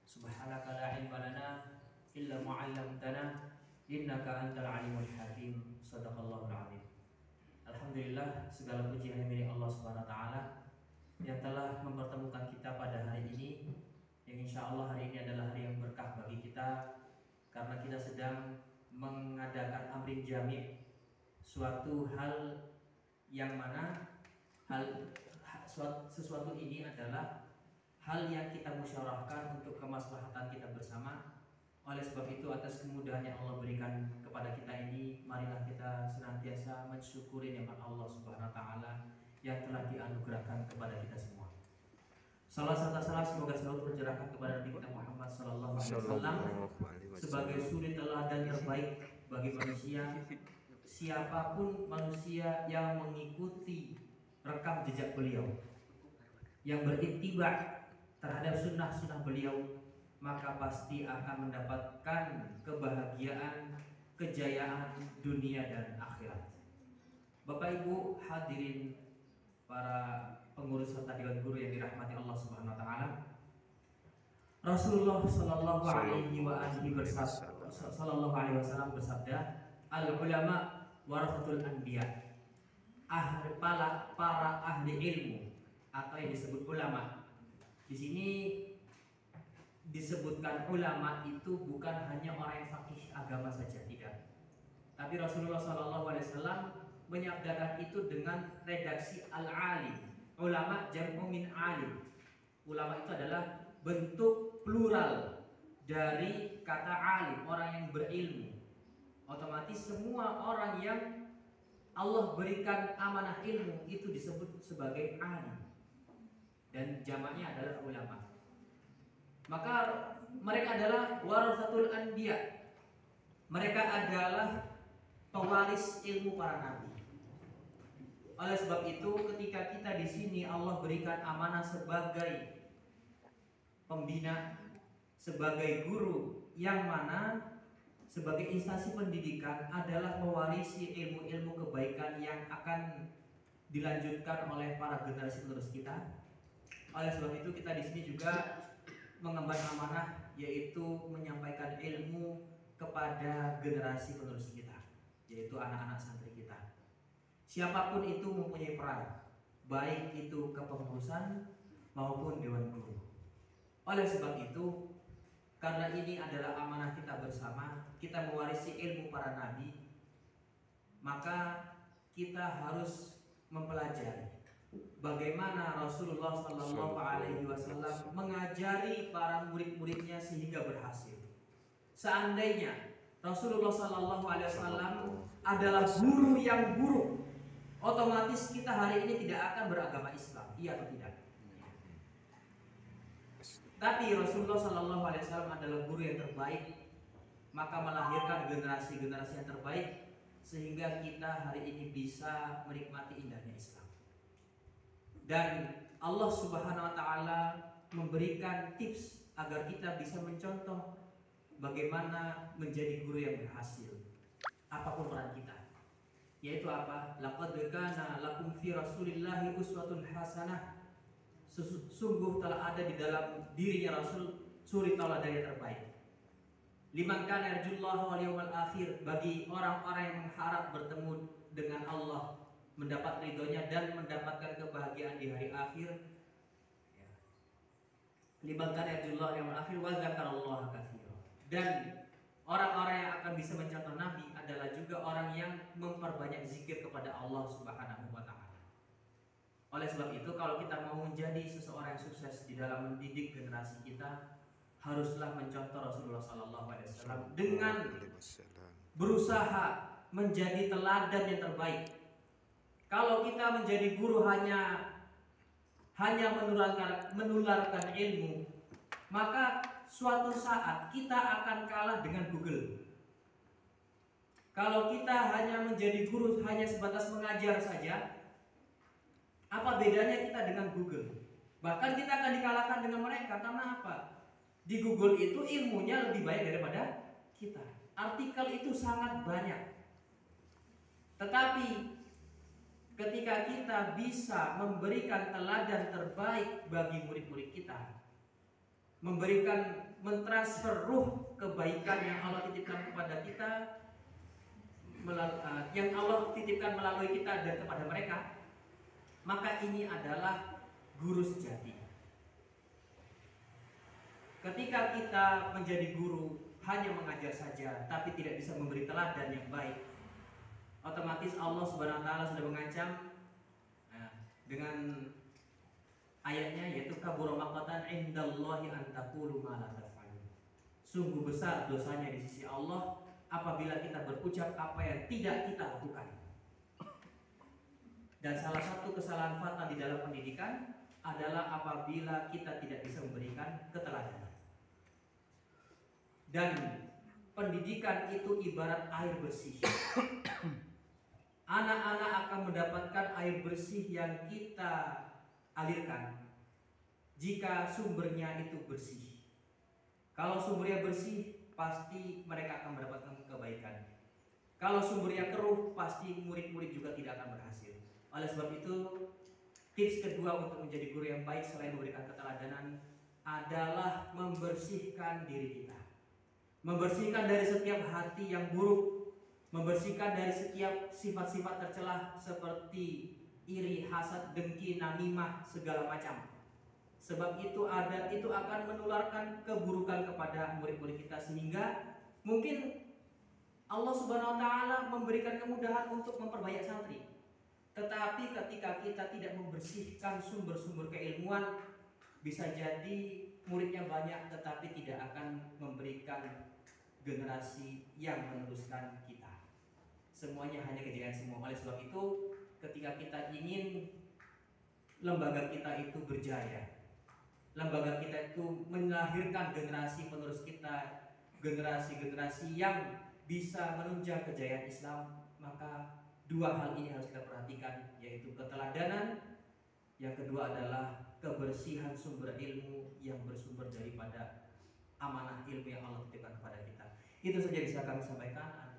Subhanaka la ilma lana illa ma 'allamtana innaka antal alimul hakim. Shadaqallahul azim. Alhamdulillah, segala puji hanya milik Allah Subhanahu wa taala yang telah mempertemukan kita pada hari ini, yang insya Allah hari ini adalah hari yang berkah bagi kita karena kita sedang mengadakan amrin jami', suatu hal yang mana sesuatu ini adalah hal yang kita musyawarahkan untuk kemaslahatan kita bersama. Oleh sebab itu, atas kemudahan yang Allah berikan kepada kita ini, marilah kita senantiasa mensyukuri nikmat Allah Subhanahu wa taala yang telah dianugerahkan kepada kita semua. Salah satu salam semoga selalu tercurahkan kepada Nabi kita Muhammad sallallahu alaihi wasallam sebagai suri teladan terbaik bagi manusia. Siapapun manusia yang mengikuti rekam jejak beliau, yang beriktibar terhadap sunnah-sunnah beliau, maka pasti akan mendapatkan kebahagiaan, kejayaan dunia dan akhirat. Bapak Ibu hadirin para pengurus serta dewan guru yang dirahmati Allah Subhanahu wa taala. Rasulullah sallallahu alaihi wasallam bersabda, "Al ulama warathatul anbiya." Para ahli ilmu atau yang disebut ulama. Di sini disebutkan ulama itu bukan hanya orang yang faqih agama saja, tidak. Tapi Rasulullah SAW menyabdakan itu dengan redaksi al-alim. Ulama jam'u min alim. Ulama itu adalah bentuk plural dari kata alim, orang yang berilmu. Otomatis semua orang yang Allah berikan amanah ilmu itu disebut sebagai alim. Dan jamaknya adalah ulama. Maka mereka adalah warathatul anbiya. Mereka adalah pewaris ilmu para nabi. Oleh sebab itu, ketika kita di sini Allah berikan amanah sebagai pembina, sebagai guru, yang mana sebagai instansi pendidikan adalah mewarisi ilmu-ilmu kebaikan yang akan dilanjutkan oleh para generasi penerus kita. Oleh sebab itu, kita di sini juga mengemban amanah, yaitu menyampaikan ilmu kepada generasi penerus kita, yaitu anak-anak santri kita. Siapapun itu mempunyai peran, baik itu kepengurusan maupun dewan guru. Oleh sebab itu, karena ini adalah amanah kita bersama, kita mewarisi ilmu para nabi, maka kita harus mempelajari bagaimana Rasulullah Sallallahu Alaihi Wasallam mengajari para murid-muridnya sehingga berhasil. Seandainya Rasulullah Sallallahu Alaihi Wasallam adalah guru yang buruk, otomatis kita hari ini tidak akan beragama Islam, iya atau tidak? Tapi Rasulullah Sallallahu Alaihi Wasallam adalah guru yang terbaik, maka melahirkan generasi-generasi yang terbaik sehingga kita hari ini bisa menikmati indahnya Islam. Dan Allah Subhanahu wa taala memberikan tips agar kita bisa mencontoh bagaimana menjadi guru yang berhasil apapun peran kita. Yaitu apa? Laqad kana lakum fi Rasulillahi uswatun hasanah. Sungguh telah ada di dalam dirinya Rasul suri tauladan yang terbaik. Liman kana yarjullaha wal yawmal akhir, bagi orang-orang yang mengharap bertemu dengan Allah, mendapat ridhonya dan mendapatkan kebahagiaan di hari akhir. Liman kana yarjullaha wal yawmal akhir wa dzakarallaha katsira. Dan orang-orang yang akan bisa mencontoh Nabi adalah juga orang yang memperbanyak zikir kepada Allah Subhanahu wa taala. Oleh sebab itu, kalau kita mau menjadi seseorang yang sukses di dalam mendidik generasi kita, haruslah mencontoh Rasulullah Sallallahu Alaihi Wasallam dengan berusaha menjadi teladan yang terbaik. Kalau kita menjadi guru hanya menularkan ilmu, maka suatu saat kita akan kalah dengan Google. Kalau kita hanya menjadi guru hanya sebatas mengajar saja, apa bedanya kita dengan Google? Bahkan kita akan dikalahkan dengan mereka. Karena apa? Di Google itu ilmunya lebih banyak daripada kita. Artikel itu sangat banyak. Tetapi ketika kita bisa memberikan teladan terbaik bagi murid-murid kita, memberikan, mentransfer ruh kebaikan yang Allah titipkan kepada kita, yang Allah titipkan melalui kita dan kepada mereka, maka ini adalah guru sejati. Ketika kita menjadi guru hanya mengajar saja tapi tidak bisa memberi teladan yang baik, otomatis Allah Subhanahu wa taala sudah mengancam dengan ayatnya, yaitu kabura maqatan indallahi an taqulu ma la taf'alun. Sungguh besar dosanya di sisi Allah apabila kita berucap apa yang tidak kita lakukan. Dan salah satu kesalahan fatal di dalam pendidikan adalah apabila kita tidak bisa memberikan keteladanan. Dan pendidikan itu ibarat air bersih. Anak-anak akan mendapatkan air bersih yang kita alirkan jika sumbernya itu bersih. Kalau sumbernya bersih, pasti mereka akan mendapatkan kebaikan. Kalau sumbernya keruh, pasti murid-murid juga tidak akan berhasil. Oleh sebab itu, tips kedua untuk menjadi guru yang baik selain memberikan keteladanan adalah membersihkan diri kita. Membersihkan dari setiap hati yang buruk, membersihkan dari setiap sifat-sifat tercela seperti iri, hasad, dengki, namimah, segala macam. Sebab itu akan menularkan keburukan kepada murid-murid kita, sehingga mungkin Allah Subhanahu wa taala memberikan kemudahan untuk memperbanyak santri. Tetapi ketika kita tidak membersihkan sumber-sumber keilmuan, bisa jadi muridnya banyak tetapi tidak akan memberikan generasi yang meneruskan kita. Semuanya hanya kejayaan semua. Oleh sebab itu, ketika kita ingin lembaga kita itu berjaya, lembaga kita itu melahirkan generasi penerus kita, generasi-generasi yang bisa menunjang kejayaan Islam, maka dua hal ini harus kita perhatikan, yaitu keteladanan, yang kedua adalah kebersihan sumber ilmu yang bersumber daripada amanah ilmu yang Allah titipkan kepada kita. Itu saja bisa kami sampaikan.